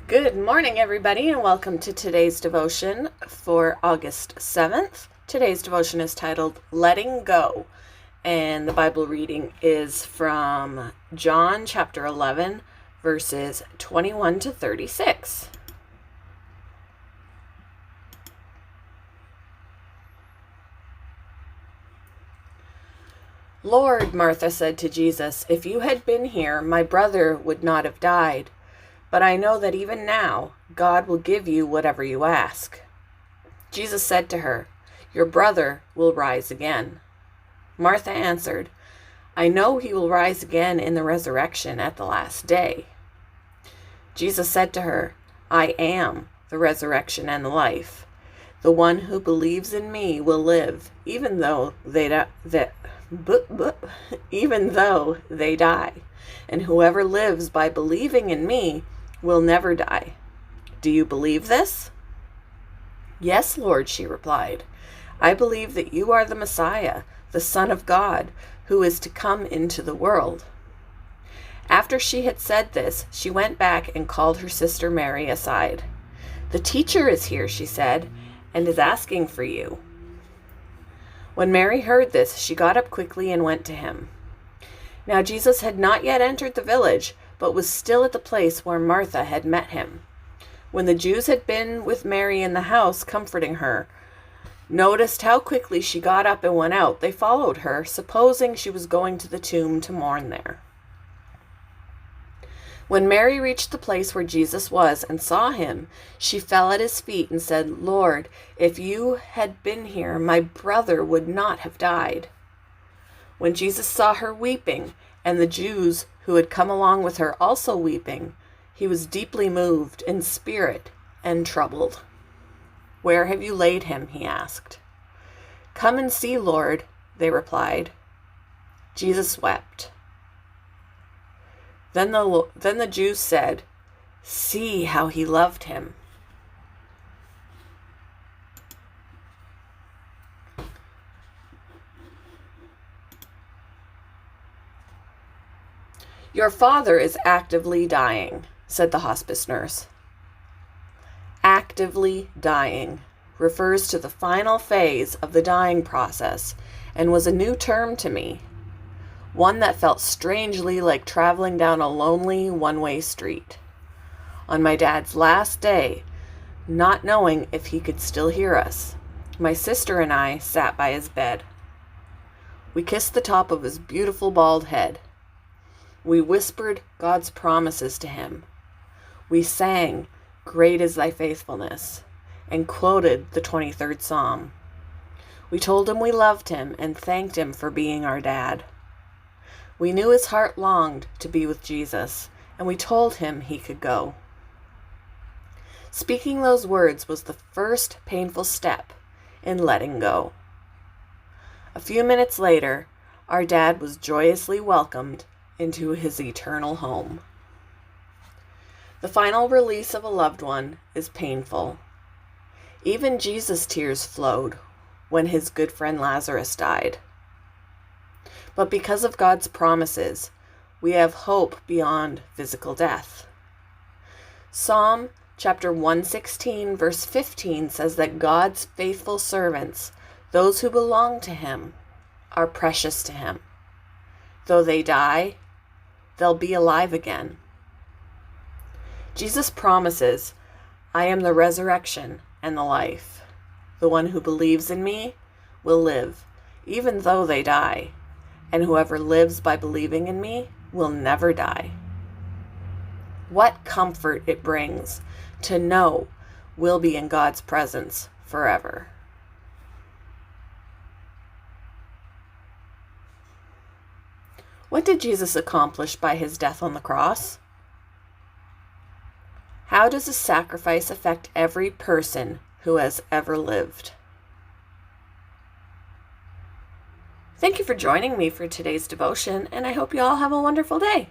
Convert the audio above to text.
Good morning, everybody, and welcome to today's devotion for August 7th. Today's devotion is titled Letting Go, and the Bible reading is from John chapter 11, verses 21 to 36. "Lord," Martha said to Jesus, "if you had been here, my brother would not have died. But I know that even now, God will give you whatever you ask." Jesus said to her, "Your brother will rise again." Martha answered, "I know he will rise again in the resurrection at the last day." Jesus said to her, "I am the resurrection and the life. The one who believes in me will live, even though they die. And whoever lives by believing in me will never die. Do you believe this?" "Yes, Lord," she replied. "I believe that you are the Messiah, the Son of God, who is to come into the world." After she had said this, she went back and called her sister Mary aside. "The teacher is here," she said, "and is asking for you." When Mary heard this, she got up quickly and went to him. Now Jesus had not yet entered the village, but was still at the place where Martha had met him. When the Jews had been with Mary in the house, comforting her, noticed how quickly she got up and went out, they followed her, supposing she was going to the tomb to mourn there. When Mary reached the place where Jesus was and saw him, she fell at his feet and said, "Lord, if you had been here, my brother would not have died." When Jesus saw her weeping, and the Jews who had come along with her also weeping, he was deeply moved in spirit and troubled. "Where have you laid him?" he asked. "Come and see, Lord," they replied. Jesus wept. Then the Jews said, "See how he loved him." "Your father is actively dying," said the hospice nurse. Actively dying refers to the final phase of the dying process and was a new term to me, one that felt strangely like traveling down a lonely one-way street. On my dad's last day, not knowing if he could still hear us, my sister and I sat by his bed. We kissed the top of his beautiful bald head. We whispered God's promises to him. We sang, "Great is thy faithfulness," and quoted the 23rd Psalm. We told him we loved him and thanked him for being our dad. We knew his heart longed to be with Jesus, and we told him he could go. Speaking those words was the first painful step in letting go. A few minutes later, our dad was joyously welcomed into his eternal home. The final release of a loved one is painful. Even Jesus' tears flowed when his good friend Lazarus died. But because of God's promises, we have hope beyond physical death. Psalm chapter 116, verse 15 says that God's faithful servants, those who belong to him, are precious to him. Though they die, they'll be alive again. Jesus promises, "I am the resurrection and the life. The one who believes in me will live, even though they die. And whoever lives by believing in me will never die." What comfort it brings to know we'll be in God's presence forever. What did Jesus accomplish by his death on the cross? How does his sacrifice affect every person who has ever lived? Thank you for joining me for today's devotion, and I hope you all have a wonderful day.